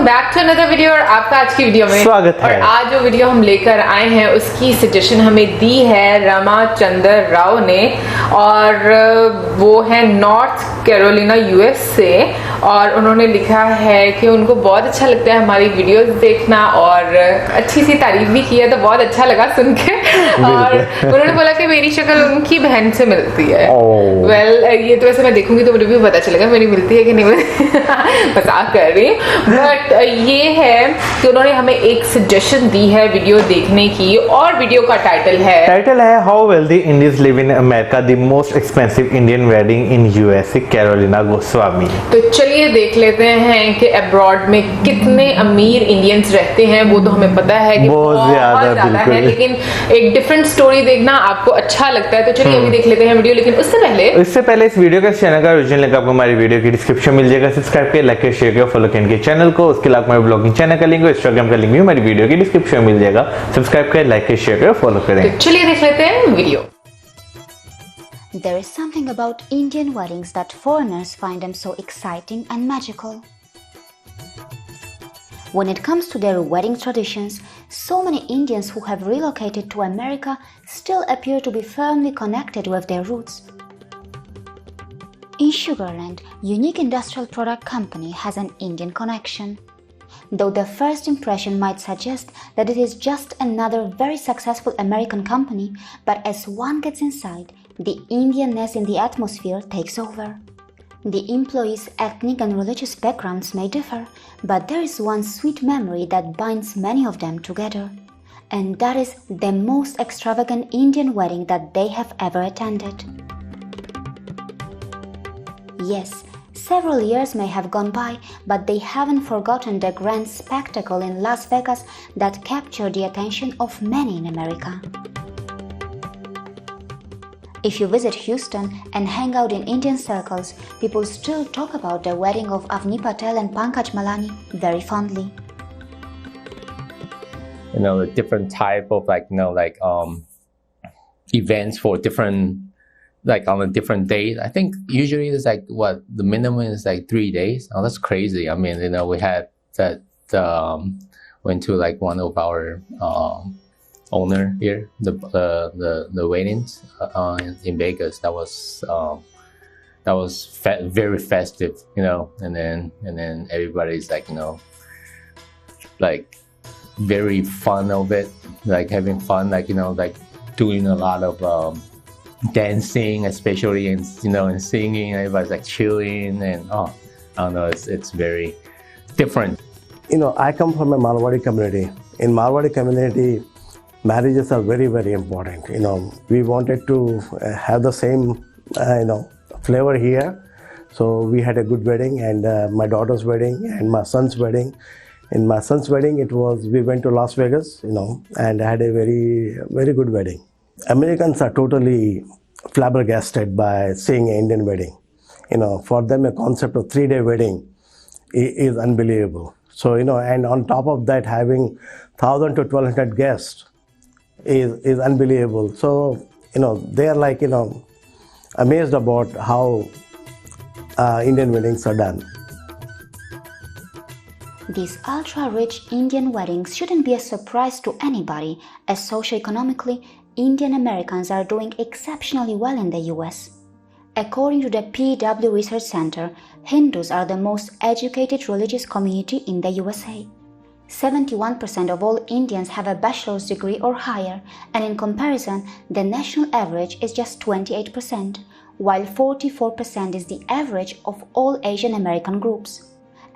Back to another video और आपका आज की वीडियो में स्वागत है। और आज जो वीडियो हम लेकर आए हैं उसकी सजेशन हमें दी है रामाचंद्र राव ने और वो है नॉर्थ कैरोलिना यूएस से और उन्होंने लिखा है कि उनको बहुत अच्छा लगता है हमारी वीडियोस देखना और अच्छी सी तारीफ भी की है तो बहुत अच्छा लगा सुन के और उन्होंने बोला कि मेरी शक्ल उनकी बहन से मिलती है। वेल ये तो वैसे मैं देखूंगी तो मुझे भी पता चलेगा मेरी मिलती है कि नहीं मजाक कर रही बट ये है कि उन्होंने हमें एक सजेशन दी है वीडियो देखने की और वीडियो का टाइटल है how wealthy Indians live in America the most expensive Indian wedding in USA Carolina Goswami. तो चलिए देख लेते हैं कि अब्रॉड में कितने अमीर इंडियंस रहते हैं। वो तो हमें पता है कि बहुत ज्यादा है लेकिन एक डिफरेंट स्टोरी देखना आपको अच्छा लगता है तो चलिए अभी देख लेते हैं वीडियो। लेकिन उससे पहले इस वीडियो का चैनल का ओरिजिनल लिंक आपको हमारी वीडियो की डिस्क्रिप्शन मिल जाएगा। सब्सक्राइब करें, लाइक करें, शेयर करें, फॉलो करें इनके चैनल को। उसके अलावा हमारे ब्लॉगिंग चैनल का लिंक और इंस्टाग्राम का लिंक भी हमारी वीडियो की डिस्क्रिप्शन में मिल जाएगा। सब्सक्राइब करें, लाइक करें, शेयर करें, फॉलो करें। तो चलिए देख लेते हैं video. There is something about Indian weddings that foreigners find them so exciting and magical. When it comes to their wedding traditions, so many Indians who have relocated to America still appear to be firmly connected with their roots. In Sugarland, Unique Industrial Product Company has an Indian connection. Though the first impression might suggest that it is just another very successful American company, but as one gets inside, the Indianness in the atmosphere takes over. The employees' ethnic and religious backgrounds may differ, but there is one sweet memory that binds many of them together, and that is the most extravagant Indian wedding that they have ever attended. Yes, several years may have gone by, but they haven't forgotten the grand spectacle in Las Vegas that captured the attention of many in America. If you visit Houston and hang out in Indian circles, people still talk about the wedding of Avni Patel and Pankaj Malani very fondly. You know, the different type of events for different, on a different days. I think usually it's the minimum is 3 days. Oh, that's crazy. I mean, we had that, went to one of our, owner here, the weddings in Vegas. That was very festive, and then everybody's very fun of it, having fun, doing a lot of dancing, especially and singing. Everybody's chilling and I don't know, it's very different. I come from a Marwari community. In Marwari community, marriages are very, very important. We wanted to have the same, flavor here. So we had a good wedding, and my daughter's wedding and my son's wedding. In my son's wedding, we went to Las Vegas, and had a very, very good wedding. Americans are totally flabbergasted by seeing an Indian wedding. For them, a concept of 3-day wedding is unbelievable. So, and on top of that, having 1,000 to 1,200 guests is unbelievable. So, they are amazed about how Indian weddings are done. These ultra-rich Indian weddings shouldn't be a surprise to anybody, as socioeconomically, Indian Americans are doing exceptionally well in the US. According to the PW Research Center, Hindus are the most educated religious community in the USA. 71% of all Indians have a bachelor's degree or higher, and in comparison, the national average is just 28%, while 44% is the average of all Asian American groups.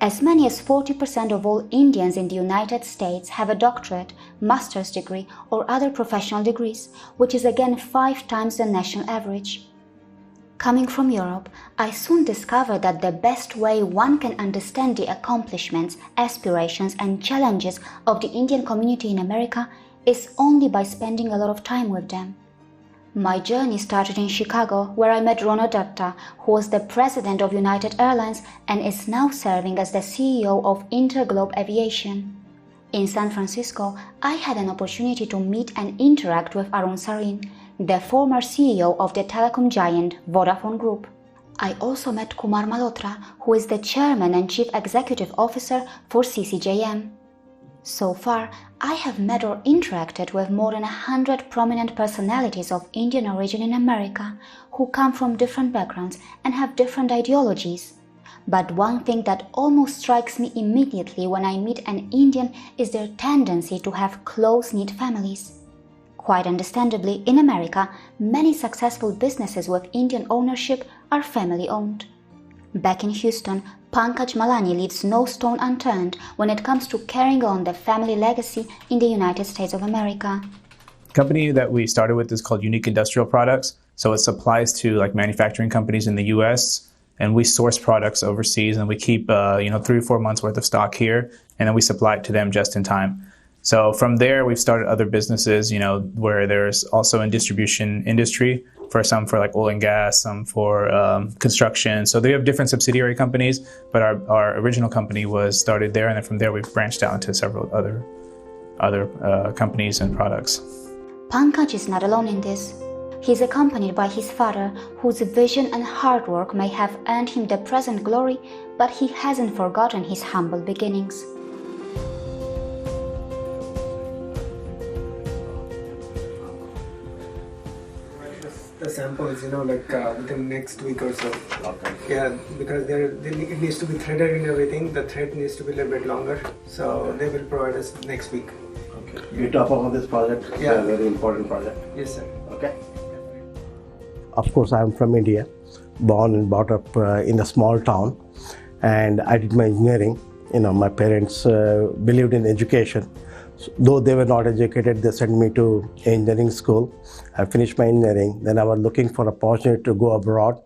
As many as 40% of all Indians in the United States have a doctorate, master's degree, or other professional degrees, which is again 5 times the national average. Coming from Europe, I soon discovered that the best way one can understand the accomplishments, aspirations, and challenges of the Indian community in America is only by spending a lot of time with them. My journey started in Chicago, where I met Rono Datta, who was the president of United Airlines and is now serving as the CEO of Interglobe Aviation. In San Francisco, I had an opportunity to meet and interact with Arun Sarin, the former CEO of the telecom giant Vodafone Group. I also met Kumar Malhotra, who is the chairman and chief executive officer for CCJM. So far, I have met or interacted with more than 100 prominent personalities of Indian origin in America who come from different backgrounds and have different ideologies. But one thing that almost strikes me immediately when I meet an Indian is their tendency to have close-knit families. Quite understandably, in America, many successful businesses with Indian ownership are family-owned. Back in Houston, Pankaj Malani leaves no stone unturned when it comes to carrying on the family legacy in the United States of America. The company that we started with is called Unique Industrial Products. So it supplies to like manufacturing companies in the US, and we source products overseas, and we keep 3 or 4 months worth of stock here, and then we supply it to them just in time. So from there, we've started other businesses, where there's also in distribution industry, some for like oil and gas, some for construction. So they have different subsidiary companies, but our original company was started there, and then from there we've branched out into several other companies and products. Pankaj is not alone in this. He's accompanied by his father, whose vision and hard work may have earned him the present glory, but he hasn't forgotten his humble beginnings. The samples, within next week or so. Okay. Yeah, because it needs to be threaded and everything. The thread needs to be a little bit longer, so they will provide us next week. Okay. You top up on this project? Yeah. It's a very important project. Yes, sir. Okay. Of course, I'm from India, born and brought up in a small town, and I did my engineering. My parents believed in education. Though they were not educated, they sent me to engineering school. I finished my engineering. Then I was looking for an opportunity to go abroad.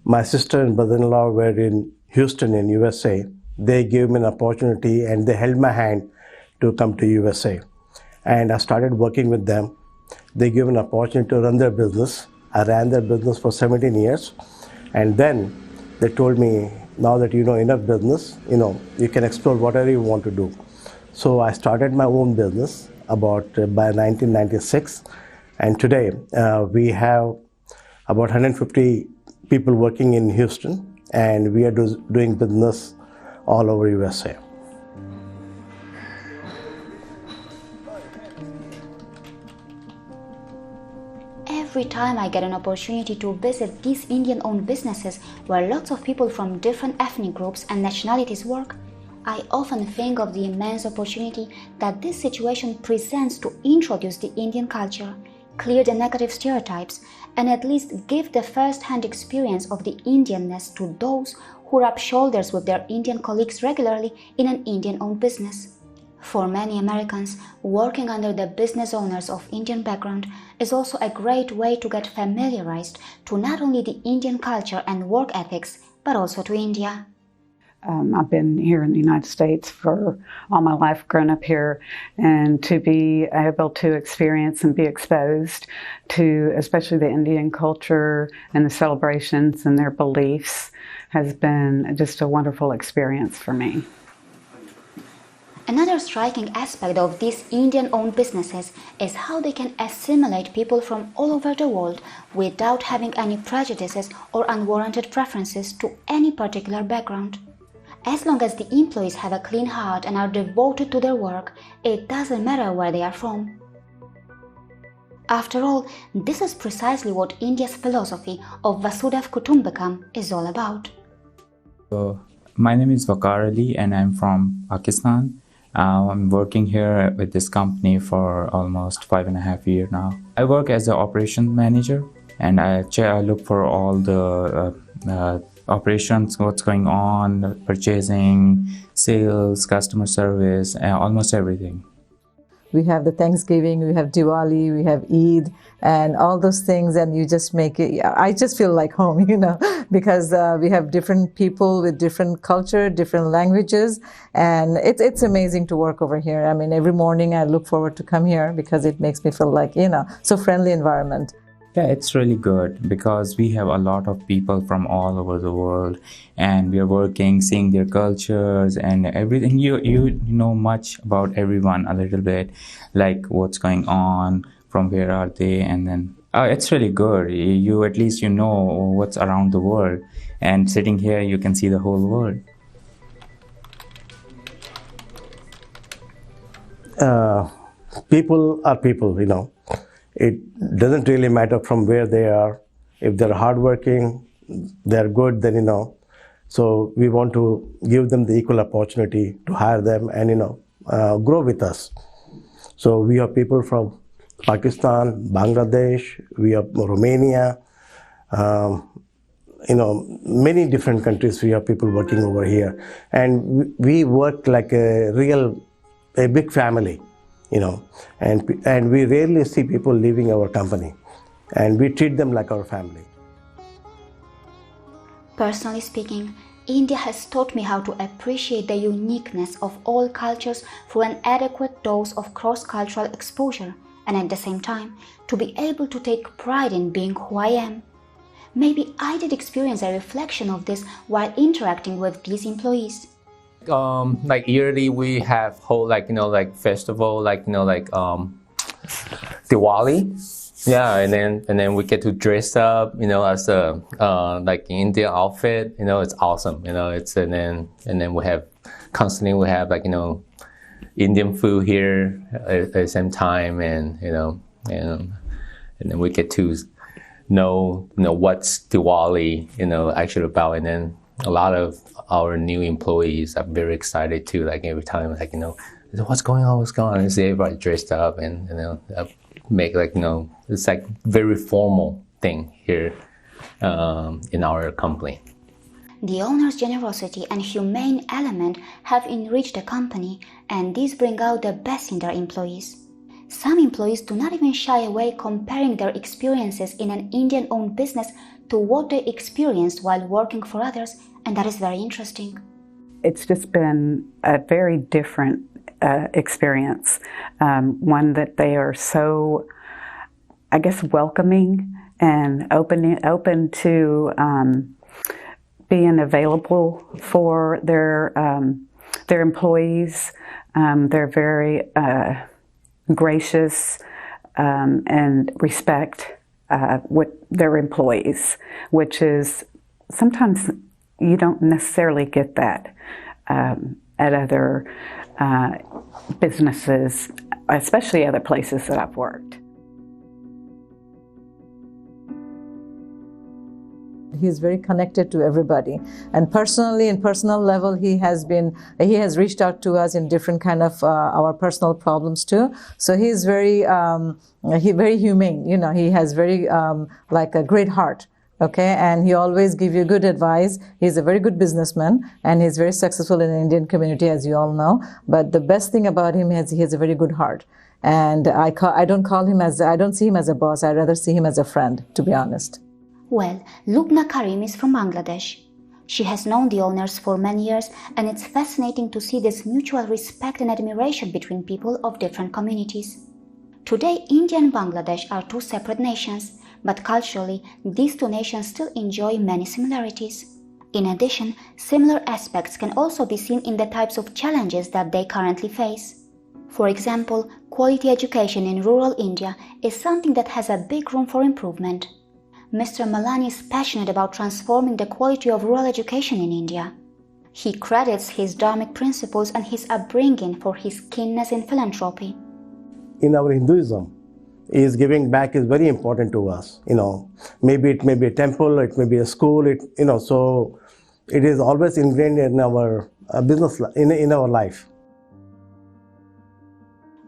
My sister and brother-in-law were in Houston in USA. They gave me an opportunity and they held my hand to come to USA. And I started working with them. They gave me an opportunity to run their business. I ran their business for 17 years. And then they told me, now that you know enough business, you can explore whatever you want to do. So I started my own business by 1996, and today we have about 150 people working in Houston, and we are doing business all over USA. Every time I get an opportunity to visit these Indian-owned businesses where lots of people from different ethnic groups and nationalities work, I often think of the immense opportunity that this situation presents to introduce the Indian culture, clear the negative stereotypes, and at least give the first-hand experience of the Indianness to those who rub shoulders with their Indian colleagues regularly in an Indian-owned business. For many Americans, working under the business owners of Indian background is also a great way to get familiarized to not only the Indian culture and work ethics, but also to India. I've been here in the United States for all my life, grown up here, and to be able to experience and be exposed to especially the Indian culture and the celebrations and their beliefs has been just a wonderful experience for me. Another striking aspect of these Indian-owned businesses is how they can assimilate people from all over the world without having any prejudices or unwarranted preferences to any particular background. As long as the employees have a clean heart and are devoted to their work, it doesn't matter where they are from. After all, this is precisely what India's philosophy of Vasudhaiva Kutumbakam is all about. So, my name is Waqar Ali and I'm from Pakistan. I'm working here with this company for almost 5.5 years now. I work as an operations manager, and I look for all the operations, what's going on, purchasing, sales, customer service, almost everything. We have the Thanksgiving, we have Diwali, we have Eid, and all those things, and you just make it, I just feel like home, because we have different people with different culture, different languages, and it's amazing to work over here. I mean, every morning I look forward to come here because it makes me feel like, so friendly environment. Yeah, it's really good because we have a lot of people from all over the world, and we are working, seeing their cultures and everything. You know much about everyone a little bit, like what's going on, from where are they, and then It's really good. You at least you know what's around the world, and sitting here you can see the whole world. People are people, you know. It doesn't really matter from where they are. If they're hardworking, they're good, then, you know. So we want to give them the equal opportunity to hire them and, you know, grow with us. So we have people from Pakistan, Bangladesh, we have Romania, you know, many different countries. We have people working over here, and we work like a big family, you know, and we rarely see people leaving our company, and we treat them like our family. Personally speaking, India has taught me how to appreciate the uniqueness of all cultures through an adequate dose of cross-cultural exposure, and at the same time, to be able to take pride in being who I am. Maybe I did experience a reflection of this while interacting with these employees. Like yearly we have whole festival Diwali. Yeah, and then we get to dress up, as a Indian outfit. It's awesome. And then we have constantly Indian food here at the same time, and then we get to know what's Diwali actually about. And then a lot of our new employees are very excited too. Every time what's going on, and see everybody dressed up, and make it's very formal thing here in our company. The owner's generosity and humane element have enriched the company, and these bring out the best in their employees. Some employees do not even shy away comparing their experiences in an Indian-owned business to what they experienced while working for others, and that is very interesting. It's just been a very different experience, one that they are so, I guess, welcoming and open to being available for their employees. They're very gracious and respect with their employees, which is sometimes you don't necessarily get that at other businesses, especially other places that I've worked. He's very connected to everybody, and personally, in personal level, he has reached out to us in different kind of our personal problems too. So he's very very humane. He has very like a great heart. Okay, and he always give you good advice. He's a very good businessman, and he's very successful in the Indian community, as you all know. But the best thing about him is he has a very good heart. And I don't see him as a boss. I rather see him as a friend, to be honest. Well, Lubna Karim is from Bangladesh. She has known the owners for many years, and it's fascinating to see this mutual respect and admiration between people of different communities. Today, India and Bangladesh are two separate nations, but culturally, these two nations still enjoy many similarities. In addition, similar aspects can also be seen in the types of challenges that they currently face. For example, quality education in rural India is something that has a big room for improvement. Mr. Malani is passionate about transforming the quality of rural education in India. He credits his dharmic principles and his upbringing for his keenness in philanthropy. In our Hinduism, giving back is very important to us. Maybe it may be a temple, it may be a school. So it is always ingrained in our business, in our life.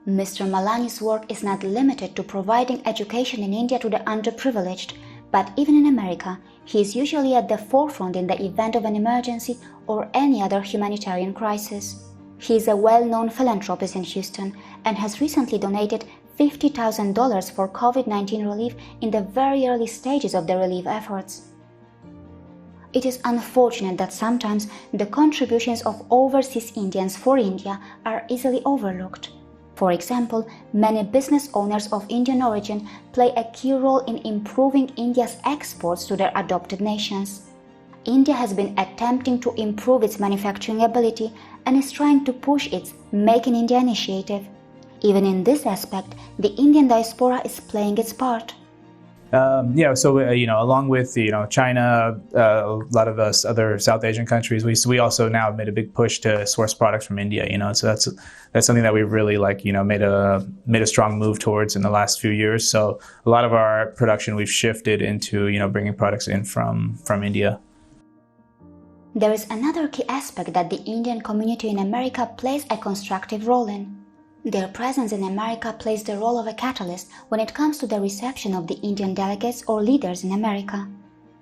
Mr. Malani's work is not limited to providing education in India to the underprivileged, but even in America, he is usually at the forefront in the event of an emergency or any other humanitarian crisis. He is a well-known philanthropist in Houston and has recently donated $50,000 for COVID-19 relief in the very early stages of the relief efforts. It is unfortunate that sometimes the contributions of overseas Indians for India are easily overlooked. For example, many business owners of Indian origin play a key role in improving India's exports to their adopted nations. India has been attempting to improve its manufacturing ability and is trying to push its Make in India initiative. Even in this aspect, the Indian diaspora is playing its part. So along with China, a lot of us other South Asian countries, we also now have made a big push to source products from India. So that's something that we've really made a strong move towards in the last few years. So a lot of our production we've shifted into bringing products in from India. There is another key aspect that the Indian community in America plays a constructive role in. Their presence in America plays the role of a catalyst when it comes to the reception of the Indian delegates or leaders in America.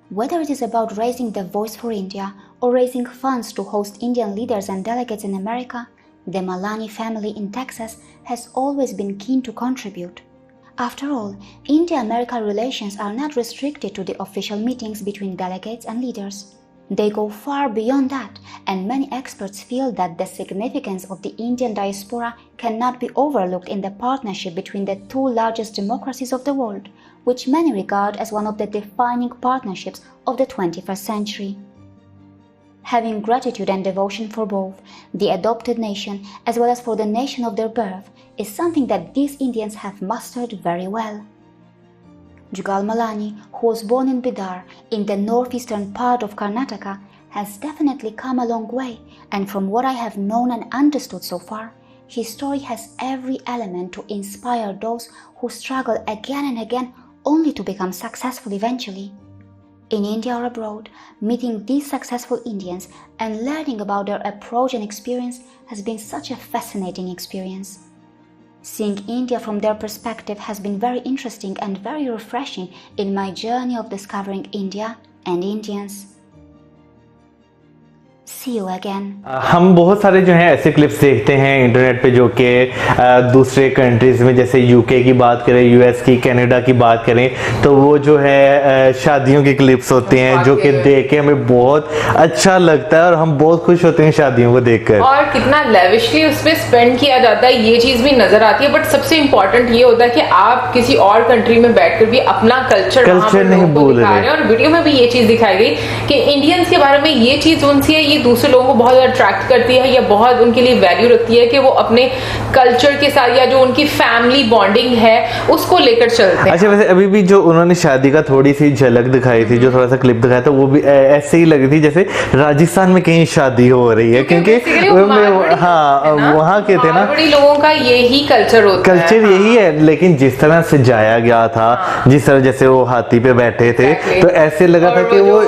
Whether it is about raising the voice for India or raising funds to host Indian leaders and delegates in America, the Malani family in Texas has always been keen to contribute. After all, India-America relations are not restricted to the official meetings between delegates and leaders. They go far beyond that, and many experts feel that the significance of the Indian diaspora cannot be overlooked in the partnership between the two largest democracies of the world, which many regard as one of the defining partnerships of the 21st century. Having gratitude and devotion for both the adopted nation as well as for the nation of their birth is something that these Indians have mastered very well. Jugal Malani, who was born in Bidar in the northeastern part of Karnataka, has definitely come a long way, and from what I have known and understood so far, his story has every element to inspire those who struggle again and again only to become successful eventually. In India or abroad, meeting these successful Indians and learning about their approach and experience has been such a fascinating experience. Seeing India from their perspective has been very interesting and very refreshing in my journey of discovering India and Indians. See you again. हम बहुत सारे जो हैं ऐसे clips देखते हैं internet पे जो कि दूसरे कंट्रीज में, जैसे यूके की बात करें, यूएस की, कनाडा की बात करें, तो वो जो है शादियों की क्लिप्स होते हैं जो कि देख के हमें बहुत अच्छा लगता है और हम बहुत खुश होते हैं शादियों को देखकर, और कितना लेविशली उसमें स्पेंड किया जाता है ये चीज भी नजर आती है। बट सबसे इम्पोर्टेंट ये होता है कि आप किसी और कंट्री में बैठकर भी अपना कल्चर नहीं भूल रहे हैं। और वीडियो में भी ये चीज दिखाई गई कि इंडियंस के बारे में ये चीज उनसे ये दूसरे लोगों को बहुत अट्रैक्ट करती है या बहुत उनके लिए वैल्यू रखती है कि वो अपने कल्चर के साथ या जो उनकी फैमिली बॉन्डिंग है उसको लेकर चलते हैं। अच्छा, वैसे अभी भी जो उन्होंने शादी का थोड़ी सी झलक दिखाई थी, जो थोड़ा सा क्लिप दिखाया था, वो भी ऐसे ही लगी थी जैसे राजस्थान में कहीं शादी हो रही है, क्योंकि वहाँ के थे ना, बड़ी लोगों का यही कल्चर होता है। कल्चर यही है, लेकिन जिस तरह सजाया गया था, जिस तरह जैसे वो हाथी पे बैठे थे, तो ऐसे लगा था कि वो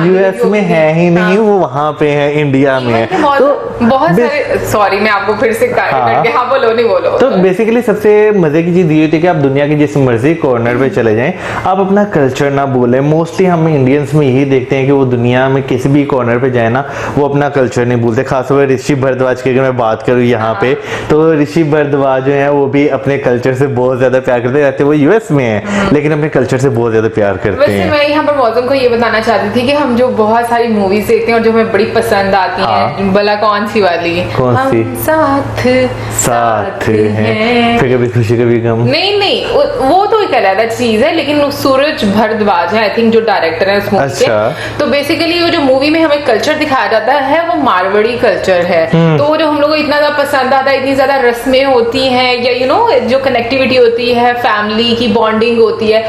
यूएस में है ही नहीं, वो वहाँ पे है, इंडिया में है। तो बहुत सारे, सॉरी मैं आपको फिर से बोलो नहीं बोलो। तो बेसिकली सबसे मजे की चीज ये होती है कि आप दुनिया के जिस मर्जी कॉर्नर पे चले जाएं, आप अपना कल्चर ना भूलें। मोस्टली हम इंडियंस में यही देखते हैं कि वो दुनिया में किसी भी कॉर्नर पे जाए ना, वो अपना कल्चर नहीं भूलते। खासतौर पर ऋषि भारद्वाज की अगर मैं बात करूँ यहाँ पे, तो ऋषि भारद्वाज जो है वो भी अपने कल्चर से बहुत ज्यादा प्यार करते रहते हैं। वो यूएस में है लेकिन अपने कल्चर से बहुत ज्यादा प्यार करते हैं। मैं यहाँ पर मौसम को ये बताना चाहती थी कि हम जो बहुत सारी मूवीज देखते हैं और जो हमें बड़ी पसंद आती हैं, भला कौन सी वाली? कौन सी? साथ हैं, फिर कभी खुशी कभी गम। नहीं वो तो एक अलग चीज है, लेकिन सूरज भारद्वाज है आई थिंक जो डायरेक्टर है उस मूवी के। तो बेसिकली वो जो मूवी में हमें कल्चर दिखाया जाता है वो मारवाड़ी कल्चर है। तो वो जो हम लोग को इतना ज्यादा पसंद आता है, इतनी ज्यादा रस्में होती हैं या जो कनेक्टिविटी होती है, फैमिली की बॉन्डिंग होती है,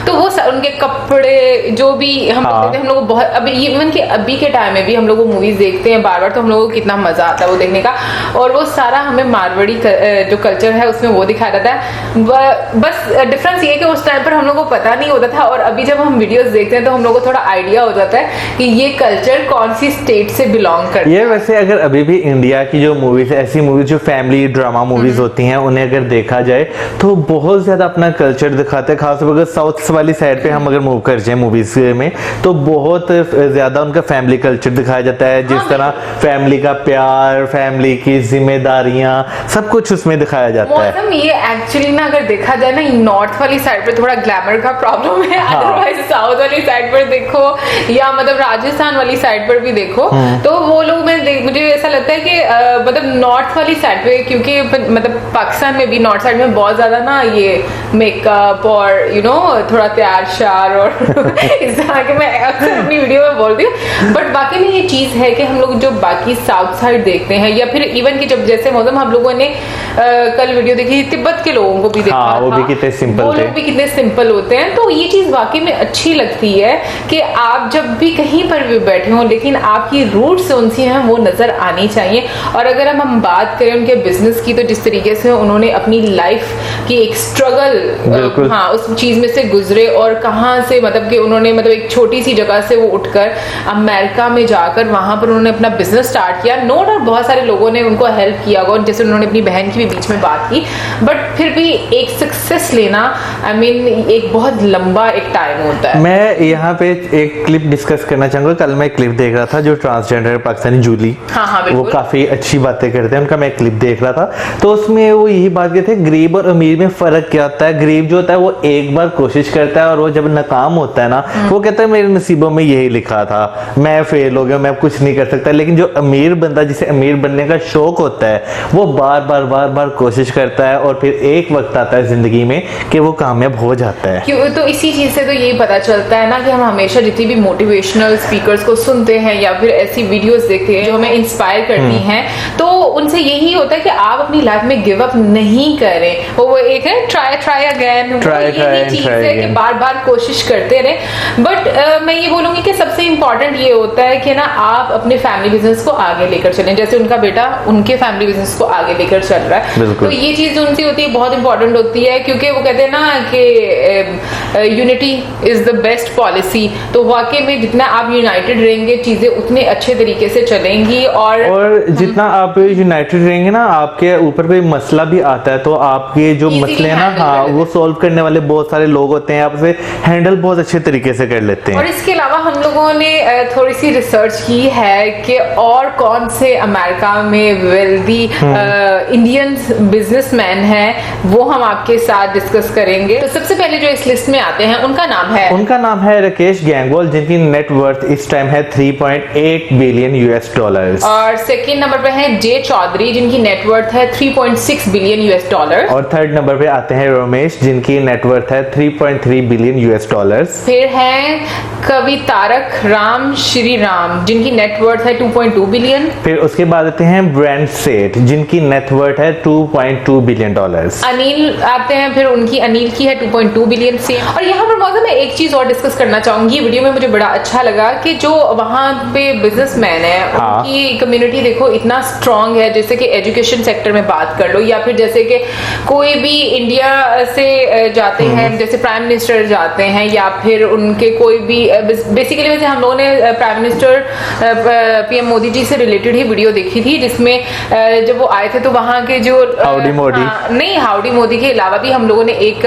तो वो उनके कपड़े जो भी हम लोग को बहुत, अभी इवन के अभी के टाइम में भी हम लोग वो मूवीज देखते हैं बार बार, तो हम लोगों को कितना मजा आता है वो देखने का। और वो सारा हमें मारवाड़ी जो कल्चर है उसमें वो दिखाया जाता है। बस डिफरेंस ये है कि उस टाइम पर हम लोगों को पता नहीं होता था, और अभी जब हम वीडियोस देखते हैं तो हम लोगों को थोड़ा आइडिया हो जाता है कि ये कल्चर कौन सी स्टेट से बिलोंग करता है। वैसे अगर अभी भी इंडिया की जो मूवीज, ऐसी मूवीज जो फैमिली ड्रामा मूवीज होती हैं, उन्हें अगर देखा जाए तो बहुत ज्यादा अपना कल्चर दिखाते हैं। खासतौर पर साउथ वाली साइड पे हम अगर मूव कर जाए मूवीज में, तो बहुत ज्यादा उनका फैमिली कल्चर दिखाया जाता है। जिस तरह फैमिली का प्यार, फैमिली की जिम्मेदारियां, सब कुछ उसमें दिखाया जाता है। ये एक्चुअली ना अगर देखा जाए ना, नॉर्थ वाली साइड पर थोड़ा ग्लैमर का प्रॉब्लम है। अदरवाइज साउथ वाली साइड पर देखो या मतलब राजस्थान वाली साइड पर भी देखो, तो वो लोग मुझे ऐसा लगता है कि मतलब नॉर्थ वाली साइड पे, क्योंकि मतलब पाकिस्तान में भी नॉर्थ साइड में बहुत ज्यादा ना ये मेकअप और थोड़ा तैयार श्यार और इस तरह के, मैं अक्सर अपनी वीडियो में बोलती हूँ। बट वाकई में ये चीज है कि हम लोग जो बाकी साउथ साइड देखते हैं या फिर इवन कि जब जैसे मौसम हम लोगों ने कल वीडियो देखी तिब्बत के लोगों को भी देखा हाँ, वो था, भी कितने सिंपल वो थे, लोग भी कितने सिंपल होते हैं। तो ये चीज वाकई में अच्छी लगती है कि आप जब भी कहीं पर भी बैठे हो लेकिन आपकी रूट्स उनसी हैं वो नजर आनी चाहिए। और अगर हम बात करें उनके बिजनेस की, तो जिस तरीके से उन्होंने अपनी लाइफ की एक स्ट्रगल हाँ उस चीज में से गुजरे और कहाँ से मतलब कि उन्होंने मतलब एक छोटी सी जगह से वो उठकर अमेरिका में जाकर वहां पर उन्होंने अपना बिजनेस स्टार्ट किया। नो डाउट बहुत सारे लोगों ने उनको हेल्प किया होगा, जैसे उन्होंने अपनी बहन की भी बीच में बात की, बट फिर भी एक सक्सेस लेना आई मीन एक बहुत लंबा एक टाइम होता है। मैं यहाँ पे एक क्लिप डिस्कस करना चाहूंगा। कल मैं क्लिप देख रहा था जो ट्रांसजेंडर पाकिस्तानी जूली, हाँ, वो काफी अच्छी बातें करते हैं, उनका मैं क्लिप देख रहा था। तो उसमें वो यही बात कहते हैं गरीब और अमीर में फर्क क्या होता है। गरीब जो होता है वो एक बार कोशिश करता है और वो जब नाकाम होता है ना वो कहता है मेरे नसीबों में यही लिखा था, मैं फेल हो गया, मैं कुछ नहीं कर सकता। लेकिन जो अमीर बंदा जिसे अमीर बनने का शौक होता है वो बार बार कोशिश करता है और फिर एक वक्त आता है जिंदगी में कि वो कामयाब हो जाता है। क्यों? तो इसी चीज से तो यही पता चलता है ना कि हम हमेशा जितनी भी मोटिवेशनल स्पीकर्स को सुनते हैं या फिर ऐसी वीडियोस देखते हैं जो हमें इंस्पायर करती हैं, तो उनसे यही होता है कि आप अपनी लाइफ में गिव अप नहीं करें। वो एक है ट्राई अगेन, यही चीज है कि बार बार कोशिश करते रहें। बट मैं ये बोलूंगी कि सबसे इंपॉर्टेंट ये होता है कि ना आप अपने फैमिली बिजनेस को आगे लेकर चलें। जैसे उनका बेटा उनके फैमिली बिजनेस को आगे लेकर चल रहा है, तो ये चीज उनसे होती है बहुत इंपॉर्टेंट होती है, क्योंकि वो कहते हैं ना कि unity is the best policy. तो वाकई में जितना आप यूनाइटेड रहेंगे चीजें उतने अच्छे तरीके से चलेंगी। और जितना आप यूनाइटेड रहेंगे ना, आपके ऊपर कोई मसला भी आता है तो आपके जो मसले हैं ना, हाँ वो सॉल्व करने वाले बहुत सारे लोग होते हैं, आप उसे हैंडल बहुत अच्छे तरीके से कर लेते हैं। और इसके अलावा हम लोगों ने थोड़ी सी रिसर्च की है कि और कौन से अमेरिका में वेल्दी इंडियन बिजनेसमैन हैं, वो हम आपके साथ डिस्कस करेंगे। तो सबसे पहले जो इस लिस्ट में आते हैं उनका नाम है राकेश गैंगवाल, जिनकी नेट वर्थ इस टाइम है 3.8 बिलियन यूएस डॉलर्स। और सेकंड नंबर पे है जे चौधरी, जिनकी नेटवर्थ है 3.6 बिलियन यूएस डॉलर। और थर्ड नंबर पे आते हैं रमेश, जिनकी नेटवर्थ है 3.3 बिलियन यूएस डॉलर्स। फिर है कवि तारक राम श्री राम, जिनकी नेटवर्थ है 2.2 बिलियन। फिर उसके बाद आते हैं ब्रेंट सेठ, जिनकी नेटवर्थ है 2.2 बिलियन डॉलर्स। अनिल आते हैं, फिर उनकी अनिल की है 2.2 बिलियन से। और यहाँ पर मौजूद मैं एक चीज और डिस्कस करना चाहूंगी। वीडियो में मुझे बड़ा अच्छा लगा कि जो वहां पे बिजनेसमैन है उनकी कम्युनिटी देखो इतना स्ट्रांग है। जैसे कि एजुकेशन सेक्टर में बात कर लो या फिर जैसे कि कोई भी इंडिया से जाते हैं, जैसे प्राइम मिनिस्टर जाते हैं या फिर उनके कोई भी बेसिकली वैसे हम लोगों ने prime minister PM Modi ji से रिलेटेड ही वीडियो देखी थी, जिसमें जब वो आए थे तो वहां के जो हाउडी मोदी नहीं हाउडी मोदी के अलावा भी हम लोगों ने एक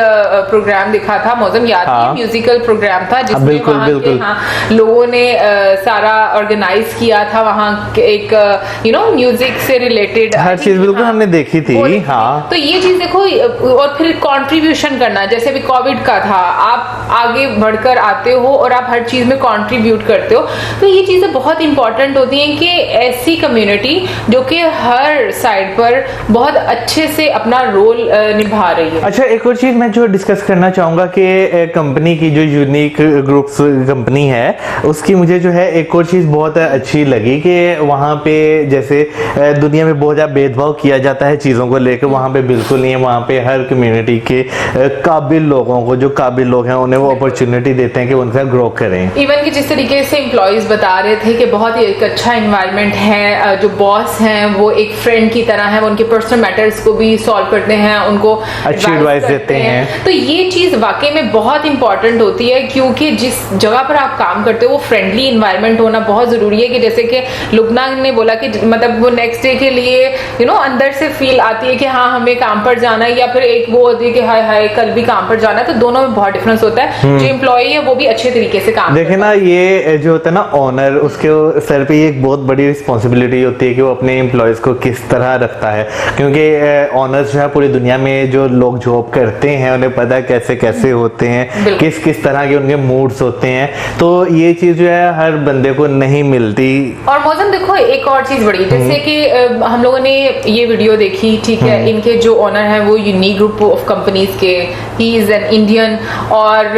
प्रोग्राम देखा था, मौसम याद है, म्यूजिकल प्रोग्राम था जिसमें लोगों ने सारा ऑर्गेनाइज किया था वहां एक म्यूजिक से रिलेटेड हर चीज बिल्कुल हमने देखी थी। हाँ, तो ये चीज देखो। और फिर कंट्रीब्यूशन करना, जैसे अभी कोविड का था, आप आगे बढ़कर आते हो और आप हर चीज में कंट्रीब्यूट करते हो, तो ये चीजें बहुत इंपॉर्टेंट होती हैं कि ऐसी कम्युनिटी जो कि हर साइड पर बहुत अच्छे से अपना रोल निभा रही है। अच्छा, एक और चीज मैं जो डिस्कस करना चाहूंगा कि कंपनी की जो यूनिक ग्रुप्स कंपनी है उसकी मुझे जो है एक और चीज बहुत अच्छी लगी कि वहां पे जैसे दुनिया में बहुत ज्यादा भेदभाव किया जाता है चीजों को लेकर, वहां पे बिल्कुल नहीं है। वहां पे हर कम्युनिटी के काबिल लोगों को, जो काबिल लोग हैं उन्हें वो अपॉर्चुनिटी देते हैं कि उनका ग्रो करें। इवन कि जिस तरीके से एम्प्लॉइज बता रहे थे कि बहुत ही एक अच्छा एनवायरनमेंट है, जो बॉस हैं वो एक फ्रेंड की तरह है, वो उनके पर्सनल मैटर्स को भी सॉल्व करते हैं, उनको अच्छी एडवाइस देते हैं। तो ये चीज वाकई में बहुत इंपॉर्टेंट होती है, क्योंकि जिस जगह पर आप काम करते हो वो फ्रेंडली एनवायरनमेंट होना बहुत जरूरी है। कि जैसे कि लुबना ने बोला कि मतलब वो नेक्स्ट डे के लिए अंदर से फील आती है कि हाँ हमें काम पर जाना है, या फिर एक वो होती है कि हाय हाय कल भी काम पर जाना है। तो दोनों में बहुत डिफरेंस होता है। जो एम्प्लॉय है वो भी अच्छे तरीके से काम देखे ना, ये जो होता है ना ऑनर, उसके सर पे एक बहुत बड़ी रिस्पॉन्सिबिलिटी होती है कि वो अपने एम्प्लॉयज को किस तरह रखता है, क्योंकि ऑनर्स जो है पूरी दुनिया में जो लोग जॉब करते हैं उन्हें पता है कैसे कैसे होते हैं, किस किस तरह के उनके मूड्स होते हैं। तो ये चीज जो है हर बंदे को नहीं मिलती। और मौजम देखो एक और चीज बड़ी, जैसे कि हम लोगों ने ये वीडियो देखी, ठीक है, इनके जो ऑनर है वो यूनिक ग्रुप ऑफ कंपनीज के, ही इज़ एन इंडियन, और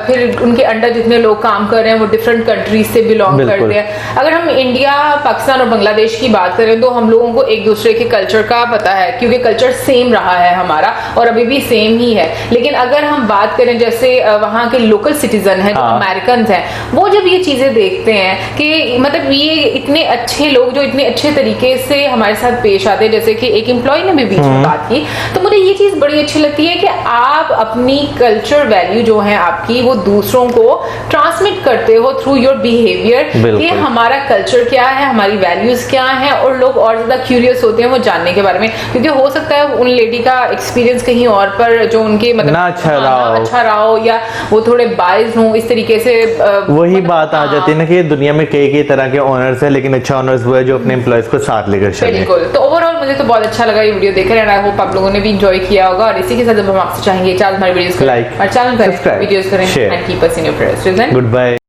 फिर उनके अंडर जितने लोग काम कर रहे हैं वो डिफरेंट कंट्रीज से बिलोंग करते हैं। अगर हम इंडिया, पाकिस्तान और बांग्लादेश की बात करें तो हम लोगों को एक दूसरे के कल्चर का पता है, क्योंकि कल्चर सेम रहा है हमारा और अभी भी सेम ही है। लेकिन अगर हम बात करें जैसे वहाँ के लोकल सिटीजन हैं, जो अमेरिकन हैं, वो जब ये चीजें देखते हैं कि मतलब ये इतने अच्छे लोग जो इतने अच्छे तरीके से हमारे साथ पेश आते हैं, जैसे कि एक एम्प्लॉय ने भी बीच में बात की, तो मुझे ये चीज बड़ी अच्छी लगती है कि आप अपनी कल्चर वैल्यू जो है आपकी, वो दूसरों को ट्रांसमिट करते हो थ्रू योर बिहेवियर, कि हमारा कल्चर क्या है, हमारी वैल्यूज क्या है, और लोग और ज्यादा क्यूरियस होते हैं वो जानने के बारे में, क्योंकि हो सकता है उन लेडी का एक्सपीरियंस कहीं और पर जो उनके मतलब अच्छा रहा हो या वो थोड़े बायस हो, इस तरीके से वही बात आ जाती है ना कि दुनिया में कई तरह के ओनर्स है, लेकिन अच्छा ओनर्स वो है जो अपने एम्प्लॉयज को साथ लेकर चले। बिल्कुल। तो ओवरऑल मुझे तो बहुत अच्छा लगा ये वीडियो देखकर, एंड आई होप आप लोगों ने भी एंजॉय किया होगा। और इसी के साथ हम आपसे चाहेंगे हमारे वीडियोस को लाइक और चैनल पर वीडियोस करें and keep us in your prayers. Good bye.